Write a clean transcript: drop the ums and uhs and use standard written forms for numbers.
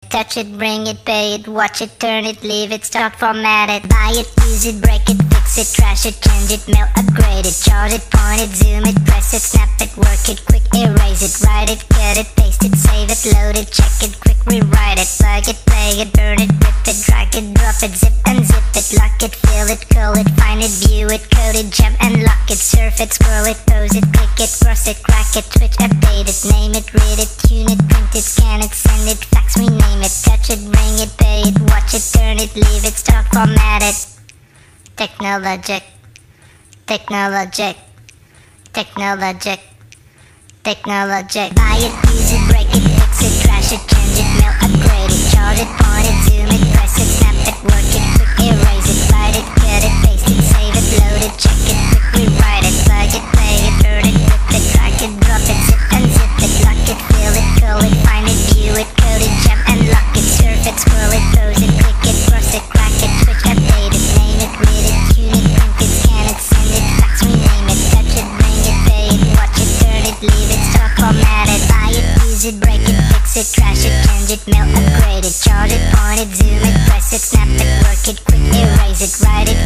Touch it, bring it, pay it, watch it, turn it, leave it, start, format it. Buy it, use it, break it, fix it, trash it, change it, mail, upgrade it. Chart it, point it, zoom it, press it, snap it, work it, quick erase it. Write it, cut it, paste it, save it, load it, check it, quick rewrite it. Plug it, play it, burn it, rip it, drag it, drop it, zip and zip it. Lock it, fill it, curl it, find it, view it, code it, jump and lock it. Surf it, scroll it, pose it, click it, cross it, crack it, switch, update it. Name it, read it, tune it, print it, scan it, send it, fax, rename it. Touch it, bring it, pay it, watch it, turn it, leave it, start, format it. Technologic, technologic, technologic, technologic. Buy it, use it, break it, fix it, trash it, change it, mail, upgrade it. Chart it, point it, zoom it, press it, snap it, work it, quick erase it. Write it, cut it, paste it, save it, load it, check it, quick rewrite it. Plug it, play it, burn it, rip it, drag it, drop it, zip and zip it. Lock it, fill it, curl it, find it, view it, code it, jump and lock it. Surf it, scroll it, pose it, click it, cross it, crack it, switch, update it. Name it, read it, tune it, print it, scan it, send it, fax, rename it. Touch it, bring it, pay it, watch it, turn it, leave it, start, format it. Buy it, use it, break it, fix it, trash it, change it, mail, upgrade it. Chart it, point it, zoom it, press it, snap it, work it, quick erase it. Write it,